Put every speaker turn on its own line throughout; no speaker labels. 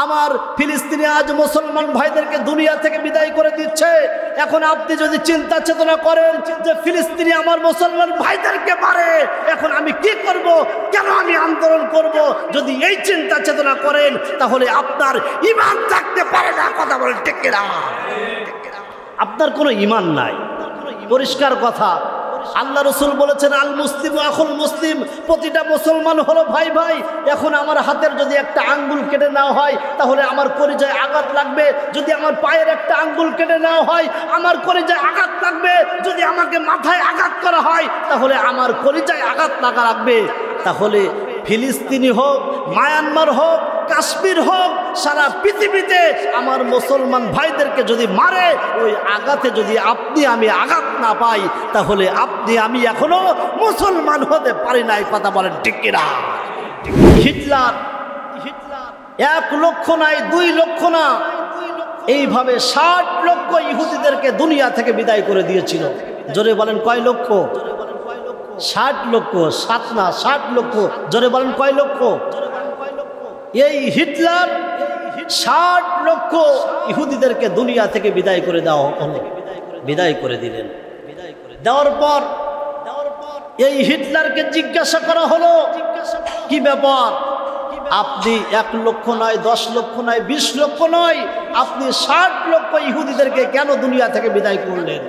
আমার ফিলিস্তিনি আজ মুসলমান ভাইদেরকে দুনিয়া থেকে বিদায় করে দিচ্ছে। এখন আপনি যদি চিন্তা চেতনা করেন যে ফিলিস্তিনি আমার মুসলমান ভাইদেরকে মারে, এখন আমি কি করব, কেন আমি আন্দোলন করব, যদি এই চিন্তা চেতনা করেন তাহলে আপনার ঈমান থাকতে পারে না। কথা বলেন ঠিক কিনা? আপনার কোনো ঈমান নাই, পরিষ্কার কথা। আল্লাহ রসুল বলেছেন আল মুসলিম আখুল মুসলিম, প্রতিটা মুসলমান হলো ভাই ভাই। এখন আমার হাতের যদি একটা আঙ্গুল কেটে নেওয়া হয় তাহলে আমার কলিজায় আঘাত লাগবে, যদি আমার পায়ের একটা আঙ্গুল কেটে নেওয়া হয় আমার কলিজায় আঘাত লাগবে, যদি আমাকে মাথায় আঘাত করা হয় তাহলে আমার কলিজায় আঘাত লাগবে। তাহলে ফিলিস্তিনি হোক, মায়ানমার হোক, কাশ্মীর হোক, সারা পৃথিবীতে আমার মুসলমান ভাইদেরকে যদি মারে, ওই আঘাতে যদি আপনি আমি আঘাত না পাই তাহলে আপনি আমি এখনো মুসলমান হতে পারি নাই। কথা বলেন ঠিক কিনা? হিটলার 1 লক্ষ নয়, 2 লক্ষ না, এইভাবে 60 লক্ষ ইহুদিদেরকে দুনিয়া থেকে বিদায় করে দিয়েছিল। জোরে বলেন কয় লক্ষ? 60 লক্ষ। 7 না, 60 লক্ষ। জোরে বলেন কয় লক্ষ? এই হিটলার 60 লক্ষ ইহুদিদেরকে দুনিয়া থেকে বিদায় করে দেওয়া হলো, বিদায় করে দিলেন। দেওয়ার পর এই হিটলারকে জিজ্ঞাসা করা হলো, কি ব্যাপার, আপনি 1 লক্ষ নয়, 10 লক্ষ নয়, 20 লক্ষ নয়, আপনি 60 লক্ষ ইহুদিদেরকে কেন দুনিয়া থেকে বিদায় করলেন?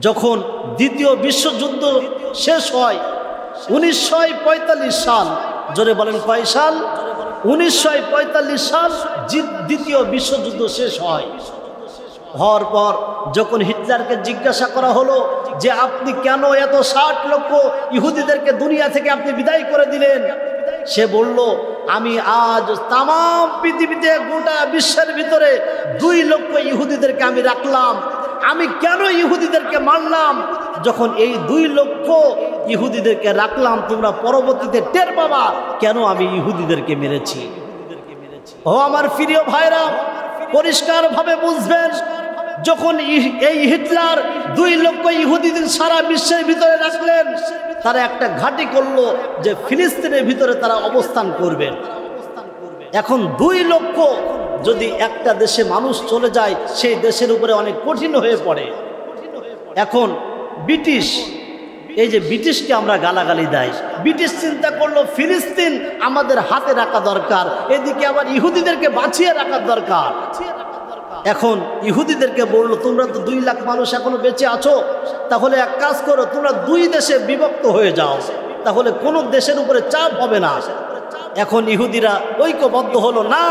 যখন দ্বিতীয় বিশ্বযুদ্ধ শেষ হয় 1945 সাল, জোরে বলেন কয় সাল? 1945 সাল দ্বিতীয় বিশ্বযুদ্ধ শেষ হয়। হওয়ার পর যখন হিটলারকে জিজ্ঞাসা করা হলো যে আপনি কেন এত 60 লক্ষ ইহুদিদেরকে দুনিয়া থেকে আপনি বিদায় করে দিলেন, সে বলল আমি আজ তাম পৃথিবীতে গোটা বিশ্বের ভিতরে 2 লক্ষ ইহুদিদেরকে আমি রাখলাম। আমি কেন ইহুদিদেরকে মারলাম? যখন এই 2 লক্ষ ইহুদিদেরকে রাখলাম তোমরা পরবর্তীতে টের পাবা কেন আমি ইহুদিদেরকে মেরেছি। ও আমার প্রিয় ভাইরা, পরিষ্কার ভাবে বুঝবেন, যখন এই হিটলার 2 লক্ষ ইহুদিদের সারা বিশ্বের ভিতরে রাখলেন, তারা একটা ঘাঁটি করলো যে ফিলিস্তিনের ভিতরে তারা অবস্থান করবেন। এখন 2 লক্ষ যদি একটা দেশে মানুষ চলে যায়, সেই দেশের উপরে অনেক কঠিন হয়ে পড়ে। এখন ব্রিটিশ, এই যে ব্রিটিশকে আমরা গালাগালি দেয়, ব্রিটিশ চিন্তা করলো ফিলিস্তিন আমাদের হাতে রাখা দরকার, এদিকে আবার ইহুদিদেরকে বাঁচিয়ে রাখার দরকার। এখন ইহুদিদেরকে বললো তোমরা তো 2 লাখ মানুষ এখনো বেঁচে আছো, তাহলে এক কাজ করো, তোমরা 2 দেশে বিভক্ত হয়ে যাও, তাহলে কোনো দেশের উপরে চাপ হবে না। এখন ইহুদিরা ঐক্যবদ্ধ হলো, না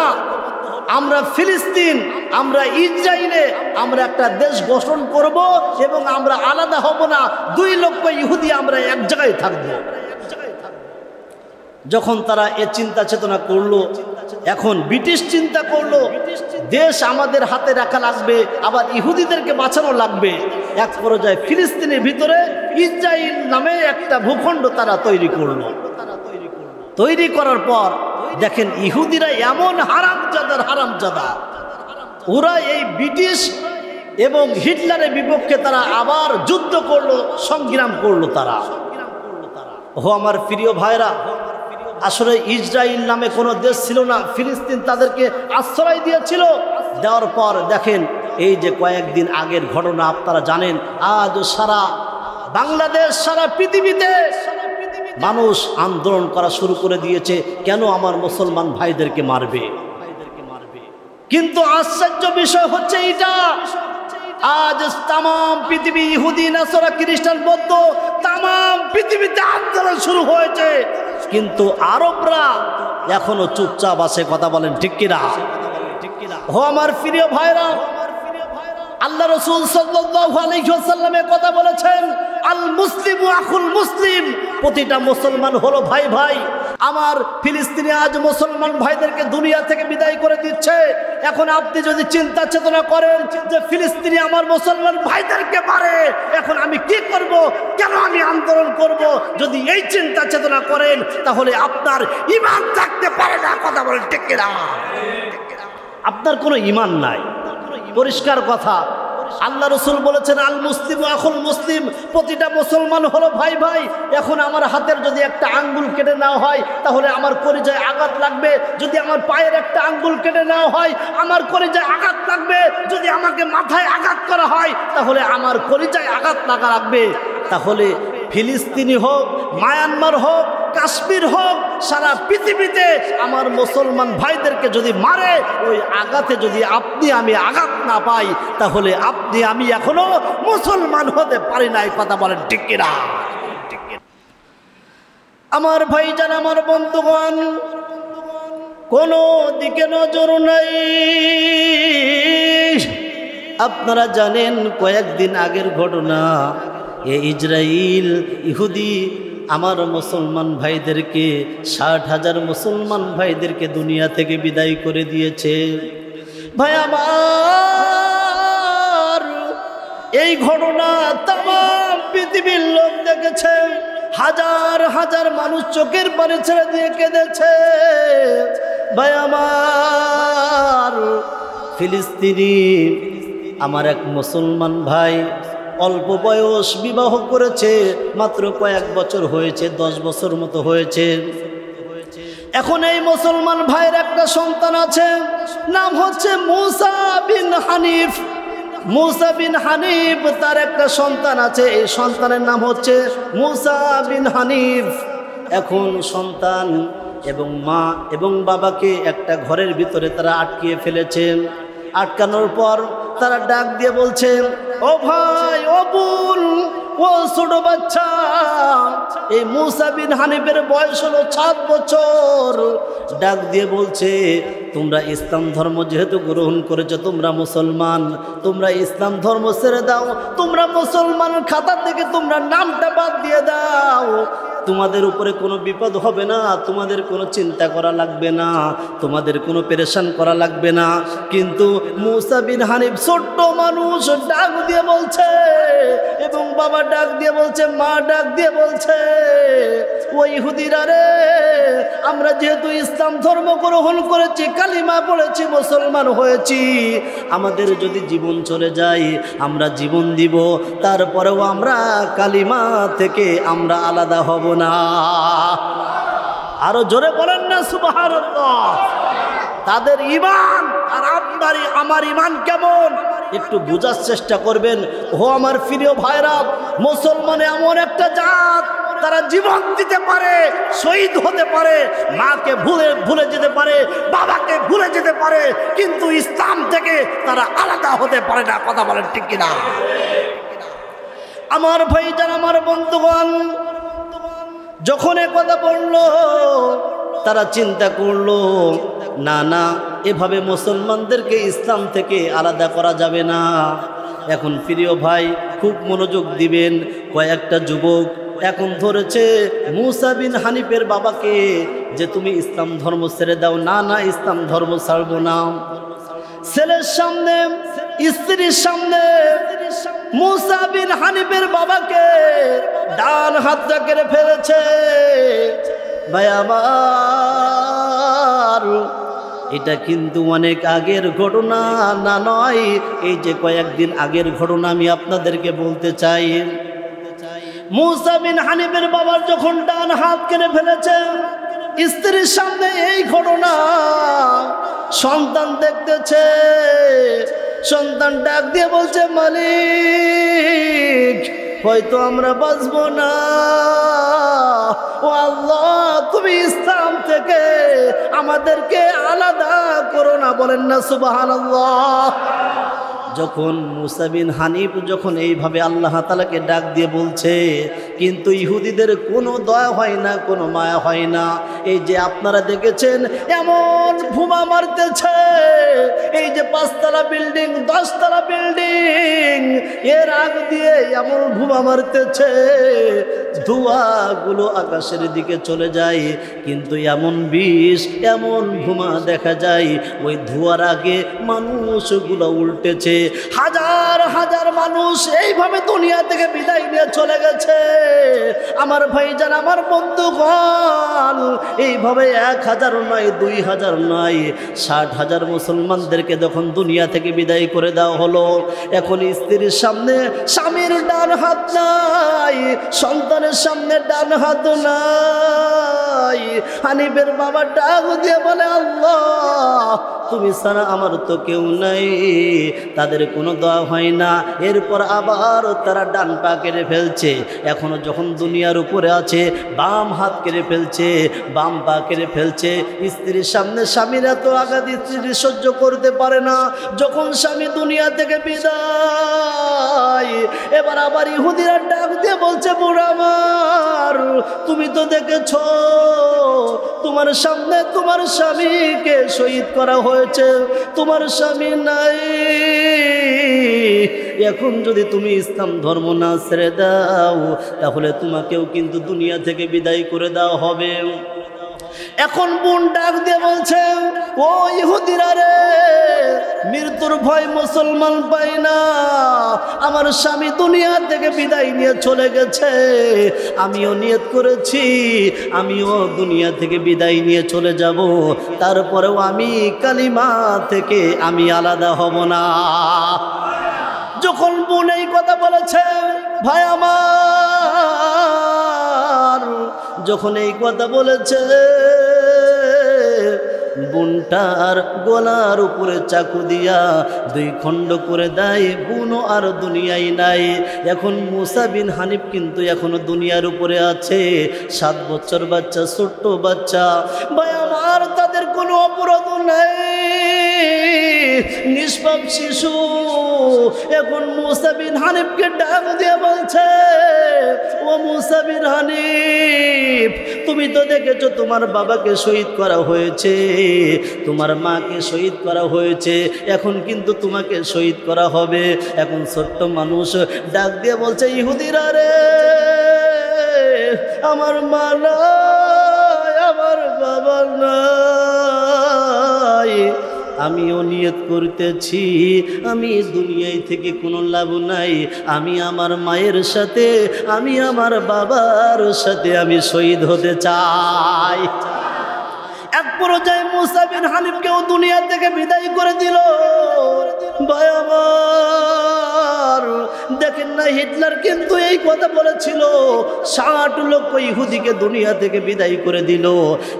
আমরা ফিলিস্তিন, আমরা ইসরায়েলে আমরা একটা দেশ গঠন করব এবং আমরা আলাদা হব না, 2 লক্ষ ইহুদি আমরা এক জায়গায় থাকব। যখন তারা এ চিন্তা চেতনা করলো, এখন ব্রিটিশ চিন্তা করলো দেশ আমাদের হাতে রাখা লাগবে, আবার ইহুদিদেরকে বাঁচানো লাগবে। এক পর্যায়ে ফিলিস্তিনের ভিতরে ইসরায়েল নামে একটা ভূখণ্ড তারা তৈরি করলো। তৈরি করার পর দেখেন ইহুদিরা এমন হারামজাদা, ওরা এই ব্রিটিশ এবং হিটলারের বিপক্ষে তারা আবার যুদ্ধ করলো, সংগ্রাম করলো তারা। ও আমার প্রিয় ভাইরা, আসলে ইসরায়েল নামে কোনো দেশ ছিল না, ফিলিস্তিন তাদেরকে আশ্রয় দিয়েছিল। দেওয়ার পর দেখেন এই যে কয়েকদিন আগের ঘটনা আপনারা জানেন, আজ সারা বাংলাদেশ, সারা পৃথিবীতে মানুষ আন্দোলন করা শুরু করে দিয়েছে, কেন আমার মুসলমান ভাইদেরকে মারবে। কিন্তু আশ্চর্য বিষয় হচ্ছে এটা, আজ তাম পৃথিবী, ইহুদি, নাসারা, খ্রিস্টান, বৌদ্ধ, তাম পৃথিবীতে আন্দোলন শুরু হয়েছে, কিন্তু আরবরা এখনো চুপচাপ আছে। কথা বলেন ঠিক কিনা? ও আমার প্রিয় ভাইরা, আল্লাহ রাসূল সাল্লাল্লাহু আলাইহি ওয়াসাল্লামের কথা বলেছেন আল মুসলিমু আখুল মুসলিম, প্রতিটা মুসলমান হলো ভাই ভাই। আমার ফিলিস্তিনি আজ মুসলমান ভাইদেরকে দুনিয়া থেকে বিদায় করে দিচ্ছে। এখন আপনি যদি চিন্তা চেতনা করেন যে ফিলিস্তিনি আমার মুসলমান ভাইদেরকে মারে, এখন আমি কি করব, কেন আমি আন্দোলন করব, যদি এই চিন্তা চেতনা করেন তাহলে আপনার ঈমান থাকতে পারে না। কথা বলেন ঠিক কিনা? আপনার কোনো ঈমান নাই, পরিষ্কার কথা। আল্লাহ রসুল বলেছেন আল মুসলিম আখুল মুসলিম, প্রতিটা মুসলমান হলো ভাই ভাই। এখন আমার হাতের যদি একটা আঙ্গুল কেটে নেওয়া হয় তাহলে আমার কলিজায় আঘাত লাগবে, যদি আমার পায়ের একটা আঙ্গুল কেটে নেওয়া হয় আমার কলিজায় আঘাত লাগবে, যদি আমাকে মাথায় আঘাত করা হয় তাহলে আমার কলিজায় আঘাত লাগবে। তাহলে ফিলিস্তিনি হোক, মায়ানমার হোক, কাশ্মীর হোক, সারা পৃথিবীতে আমার মুসলমান ভাইদেরকে যদি মারে, ওই আঘাতে যদি আপনি আমি আঘাত না পাই তাহলে আপনি আমি এখনো মুসলমান হতে পারি না। এই কথা বলেন ঠিক কিনা? আমার ভাইজান, আমার বন্ধুগণ, কোনো দিকে নজর নাই। আপনারা জানেন কয়েকদিন আগের ঘটনা, ইসরাইল ইহুদি আমার মুসলমান ভাইদেরকে 60,000 মুসলমান ভাইদেরকে দুনিয়া থেকে বিদায় করে দিয়েছে। ভাই আমার, এই ঘটনা তামাম পৃথিবীর লোক দেখেছে, হাজার হাজার মানুষ চোখের পানি ছেড়ে দিয়ে কেঁদেছে। ভাই আমার, ফিলিস্তিনি আমার এক মুসলমান ভাই অল্প বয়স বিবাহ করেছে, মাত্র কয়েক বছর হয়েছে, 10 বছর মতো হয়েছে। এখন এই মুসলমান ভাইয়ের একটা সন্তান আছে, নাম হচ্ছে মুসা বিন হানিফ। মুসা বিন হানিফ, তার একটা সন্তান আছে, এই সন্তানের নাম হচ্ছে মুসা বিন হানিফ। এখন সন্তান এবং মা এবং বাবাকে একটা ঘরের ভিতরে তারা আটকিয়ে ফেলেছেন। আটকানোর পর তারা ডাক দিয়ে বলছে, ও ভাই, ও বোন, ও ছোট বাচ্চা। এই মুসা বিন হানিফের বয়স হলো 7 বছর। ডাক দিয়ে বলছে, তোমরা ইসলাম ধর্ম যেহেতু গ্রহণ করেছো, তোমরা মুসলমান, তোমরা ইসলাম ধর্ম ছেড়ে দাও, তোমরা মুসলমান খাতা থেকে তোমরা নামটা বাদ দিয়ে দাও। তোমাদের উপরে কোনো বিপদ হবে না, তোমাদের কোনো চিন্তা করা লাগবে না, তোমাদের কোনো পেরেশান করা লাগবে না। কিন্তু মুসা বিন হানিফ ছোট্ট মানুষ, ডাক দিয়ে বলছে, এবং বাবা ডাক দিয়ে বলছে, মা ডাক দিয়ে বলছে, ওই ইহুদিরা রে, আমরা যেহেতু ইসলাম ধর্ম গ্রহণ করেছি, কালিমা পড়েছি, মুসলমান হয়েছি, আমাদের যদি জীবন চলে যায় আমরা জীবন দিব, তারপরেও আমরা কালিমা থেকে আমরা আলাদা হব না। আরো জোরে বলেন না সুবহানাল্লাহ। তাদের ঈমান আর আমার ঈমান কেমন একটু বোঝার চেষ্টা করবেন। ও আমার প্রিয় ভাইরা, মুসলমান এমন একটা জাত, তারা জীবন দিতে পারে, শহীদ হতে পারে, মাকে ভুলে যেতে পারে, বাবাকে ভুলে যেতে পারে, কিন্তু ইসলাম থেকে তারা আলাদা হতে পারে না। কথা বলেন ঠিক কিনা? আমার ভাইজান, আমার বন্ধুগণ, যখন এ কথা বললো তারা চিন্তা করলো, না না, এভাবে মুসলমানদেরকে ইসলাম থেকে আলাদা করা যাবে না। এখন প্রিয় ভাই খুব মনোযোগ দিবেন, কয়েকটা যুবক এখন ধরেছে মুসা বিন হানিফের বাবাকে যে তুমি ইসলাম ধর্ম ছেড়ে দাও। না না, ইসলাম ধর্ম ছাড়বো না। ছেলের সামনে, স্ত্রীর সামনে মুসা বিন হানিফের বাবাকে ডান হাতটা কেড়ে ফেলেছে। ভাই আমার, এটা কিন্তু অনেক আগের ঘটনা না নয়, এই যে কয়েকদিন আগের ঘটনা আমি আপনাদেরকে বলতে চাই। মুসা বিন হানিফের বাবার যখন ডান হাত কেড়ে ফেলেছে, স্ত্রীর সামনে এই ঘটনা, সন্তান দেখতেছে, সন্তান ডাক দিয়ে বলছে, মালিক, হয়তো আমরা বাঁচবো না, ও আল্লাহ, তুমি ইসলাম থেকে আমাদেরকে আলাদা করো না। বলেন না সুবহানাল্লাহ। যখন মুসা বিন হানিফ যখন এইভাবে আল্লাহ তাআলাকে ডাক দিয়ে বলছে, কিন্তু ইহুদিদের কোনো দয়া হয় না, কোনো মায়া হয় না। এই যে আপনারা দেখেছেন এমন বোমা মারতেছে, এই যে 5 তলা বিল্ডিং, 10 তলা বিল্ডিং, এর আগ দিয়ে এমন বোমা মারতেছে, ধোঁয়াগুলো আকাশের দিকে চলে যায়, কিন্তু এমন বিষ এমন ধোঁয়া দেখা যায় ওই ধোঁয়ার আগে মানুষগুলো উল্টেছে। হাজার হাজার মানুষ এইভাবে দুনিয়া থেকে বিদায় নিয়ে চলে গেছে। আমার ভাইজান, আমার বন্ধুগণ, এইভাবে 1000 নয়, 2000 নয়, 60,000 মুসলমানদেরকে যখন দুনিয়া থেকে বিদায় করে দেওয়া হলো, এখন স্ত্রীর সামনে স্বামীর ডান হাত নাই, সন্তানের সামনে ডান হাত নাই। হানিফের বাবা ডাক দিয়ে বলে, আল্লাহ তুমি ছাড়া আমার তো কেউ নাই। তাদের কোনো দোয়া হয় না। এরপর আবার তারা ডান পা কেটে ফেলছে। এখনো যখন দুনিয়ার উপরে আছে বাম হাত কেটে ফেলছে, বাম পা কেটে ফেলছে। স্ত্রীর সামনে স্বামীর এত আঘাত স্ত্রী সহ্য করতে পারে না। যখন স্বামী দুনিয়া থেকে বিদায়, এবার আবার ইহুদিরা ডাক দিয়ে বলছে, বুড়া আমার, তুমি তো দেখেছো তোমার সামনে তোমার স্বামীকে শহীদ করা হয়েছে, তোমার স্বামী নাই। এখন যদি তুমি ইসলাম ধর্ম না ছেড়ে দাও, তাহলে তোমাকেও কিন্তু দুনিয়া থেকে বিদায় করে দেওয়া হবে। এখন বোন ডাক দিয়ে বলছে, ও ইহুদিরা রে, মৃত্যুর ভয় মুসলমান পাই না। আমার স্বামী দুনিয়া থেকে বিদায় নিয়ে চলে গেছে, আমিও নিয়ত করেছি আমিও দুনিয়া থেকে বিদায় নিয়ে চলে যাব, তারপরেও আমি কালিমা থেকে আমি আলাদা হব না। যখন বোন এই কথা বলেছে, ভাই আমার যখন এই কথা বলেছে, বোনটার গলার উপরে চাকু দিয়া 2 খণ্ড করে দেয়। বোনও আর দুনিয়ায় নাই। এখন মুসা বিন হানিফ কিন্তু এখনো দুনিয়ার উপরে আছে। 7 বছর বাচ্চা, ছোট্ট বাচ্চা। ভাই আমার, তাদের কোনো অপরাধ নাই, নিষ্পাপ শিশু। এখন মুসা বিন হানিফকে ডাক দিয়ে বলছে, ও মুসা বিন হানিফ, তুমি তো দেখেছো তোমার বাবাকে শহীদ করা হয়েছে, তোমার মাকে শহীদ করা হয়েছে, এখন কিন্তু তোমাকে শহীদ করা হবে। এখন ছোট্ট মানুষ ডাক দিয়ে বলছে, ইহুদিরা রে, আমার মা নাই, আমার বাবা নাই, আমিও নিয়ত করতেছি আমি দুনিয়ায় থেকে কোনো লাভ নাই, আমি আমার মায়ের সাথে, আমি আমার বাবার সাথে আমি শহীদ হতে চাই। এক পর্যায়ে মুসা বিন হানিফকেও দুনিয়া থেকে বিদায় করে দিল। ভাই আমার, দেখেন না, হিটলার কিন্তু এই কথা বলেছিল, 60 লক্ষ ইহুদিকে দুনিয়া থেকে বিদায় করে দিল।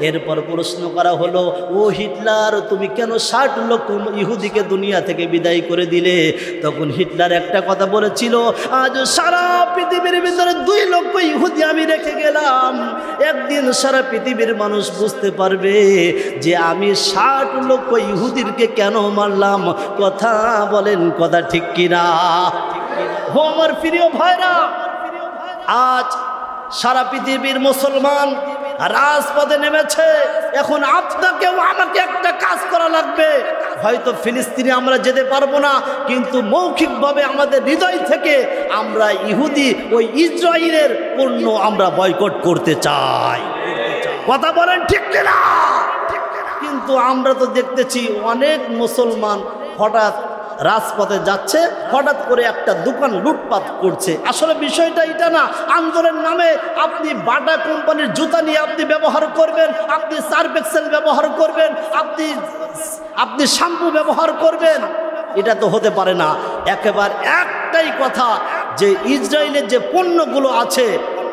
এরপর প্রশ্ন করা হলো, ও হিটলার, তুমি কেন 60 লক্ষ ইহুদিকে দুনিয়া থেকে বিদায় করে দিলে? তখন হিটলার একটা কথা বলেছিল, আজ সারা পৃথিবীর ভিতরে 2 লক্ষ ইহুদি আমি রেখে গেলাম, একদিন সারা পৃথিবীর মানুষ বুঝতে পারবে যে আমি 60 লক্ষ ইহুদিরকে কেন মারলাম। কথা বলেন, কথা ঠিক কিনা? ও আমার প্রিয় ভাইরা, আজ সারা পৃথিবীর মুসলমান রাজপথে নেমেছে। এখন আপনাকেও আমাকে একটা কাজ করা লাগবে। হয়তো ফিলিস্তিনে আমরা যেতে পারবো না, কিন্তু মৌখিকভাবে আমাদের হৃদয় থেকে আমরা ইহুদি ওই ইসরায়েলের পণ্য আমরা বয়কট করতে চাই। কথা বলেন ঠিক কিনা? কিন্তু আমরা তো দেখতেছি অনেক মুসলমান হঠাৎ রাজপথে যাচ্ছে, হঠাৎ করে একটা দোকান লুটপাট করছে। আসলে বিষয়টা এটা না। আন্দোলনের নামে আপনি বাটা কোম্পানির জুতা নিয়ে আপনি ব্যবহার করবেন, আপনি সার্ফ এক্সেল ব্যবহার করবেন, আপনি শ্যাম্পু ব্যবহার করবেন, এটা তো হতে পারে না। একেবারে একটাই কথা, যে ইসরায়েলের যে পণ্যগুলো আছে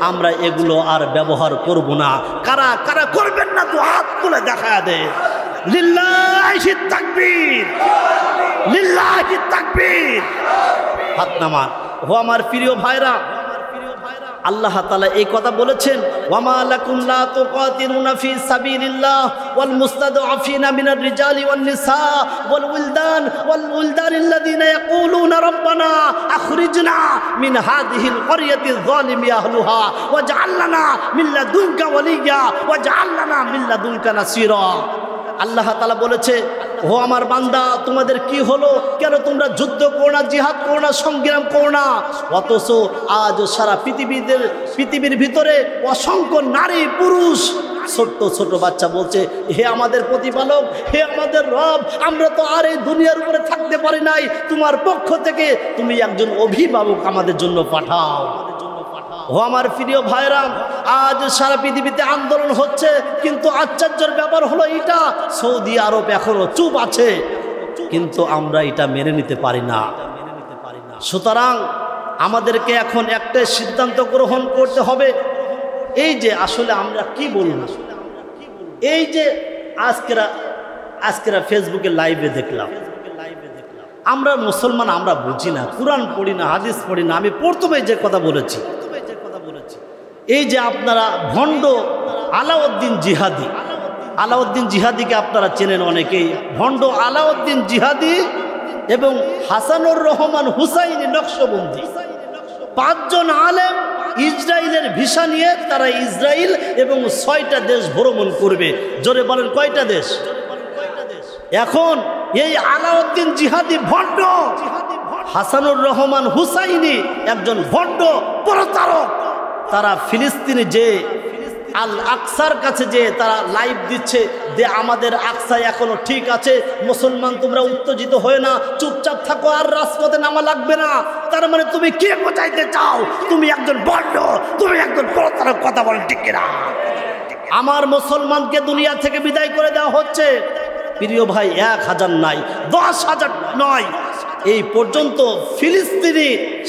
আমরা এগুলো আর ব্যবহার করব না। কারা কারা করবেন না তো হাত তুলে দেখা দেয়। লিল্লাহি তাকবীর, লিল্লাহি তাকবীর, হাত নামান। ও আমার প্রিয় ভাইরা, আল্লাহ তাআলা এই কথা বলেছেন, ওয়ামা লাকুম লা তুকাতিলুনা ফি সাবিলিল্লাহ ওয়াল মুস্তাদআফিনা মিনার রিজালি ওয়ান নিসা ওয়াল উলদান আল্লাযিনা ইয়াকুলুনা রাব্বানা আখরিজনা মিন হাযিহিল ক্বরিয়াতিয যালিমি আহলুহা ওয়াজআল লানা মিন লাদুনকা ওয়ালিয়্যা ওয়াজআল লানা মিন লাদুনকা নাসীরা। আল্লাহ তাআলা বলেছে, ও আমার বান্দা, তোমাদের কি হলো? কেন তোমরা যুদ্ধ করো না, জিহাদ করো না, সংগ্রাম করো না? অথচ আজ সারা পৃথিবীর ভিতরে অসংখ্য নারী পুরুষ ছোট্ট ছোট বাচ্চা বলছে, হে আমাদের প্রতিপালক, হে আমাদের রব, আমরা তো আর এই দুনিয়ার উপরে থাকতে পারি নাই, তোমার পক্ষ থেকে তুমি একজন অভিভাবক আমাদের জন্য পাঠাও। ও আমার প্রিয় ভাইরা, আজ সারা পৃথিবীতে আন্দোলন হচ্ছে, কিন্তু আশ্চর্যের ব্যাপার হলো এটা, সৌদি আরব এখনো চুপ আছে, কিন্তু আমরা এটা মেনে নিতে পারি না। সুতরাং আমাদেরকে এখন একটা সিদ্ধান্ত গ্রহণ করতে হবে। এই যে আসলে আমরা কি বলবো, এই যে আজকেরা ফেসবুকে লাইভে দেখলাম, আমরা মুসলমান, আমরা বুঝি না, কোরআন পড়ি না, হাদিস পড়ি না। আমি প্রথমে যে কথা বলেছি, এই যে আপনারা ভণ্ড আলাউদ্দিন জিহাদিকে আপনারা চেনেন অনেকেই। ভণ্ড আলাউদ্দিন জিহাদি এবং হাসানুর রহমান হুসাইনি নকশবন্দি, 5 জন আলেম ইসরায়েলের ভিসা নিয়ে তারা ইসরায়েল এবং 6টা দেশ ভ্রমণ করবে। জোরে বলেন, কয়টা দেশ? এখন এই আলাউদ্দিন জিহাদি ভণ্ড, হাসানুর রহমান হুসাইনি একজন ভণ্ড প্রতারক। তারা ফিলিস্তিনে যে আল আকসার কাছে যে তারা লাইভ দিচ্ছে যে আমাদের আকসা এখনো ঠিক আছে, মুসলমান তোমরা উত্তেজিত হয়ে না, চুপচাপ থাকো, আর রাজপথে নামা লাগবে না। তার মানে তুমি কে বোঝাইতে চাও? তুমি একজন ভণ্ড, তুমি একজন প্রতারক। কথা বলেন ঠিক কিনা? আমার মুসলমানকে দুনিয়া থেকে বিদায় করে দেওয়া হচ্ছে। প্রিয় ভাই, 1000 নাই, 10,000 নয়, এই পর্যন্ত ফিলিস্তিনি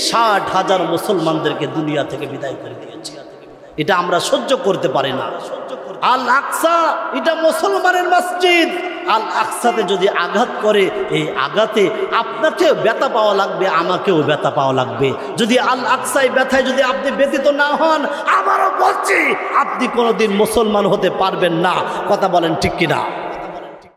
60,000 মুসলমানদেরকে দুনিয়া থেকে বিদায় করে দিয়েছে। এটা আমরা সহ্য করতে পারি না। আল আকসা এটা মুসলমানের মসজিদ। আল আকসাতে যদি আঘাত করে, এই আঘাতে আপনাকেও ব্যথা পাওয়া লাগবে, আমাকেও ব্যথা পাওয়া লাগবে। যদি আল আকসায় ব্যথায় যদি আপনি ব্যথিত না হন, আবারও বলছি, আপনি কোনোদিন মুসলমান হতে পারবেন না। কথা বলেন ঠিক কিনা?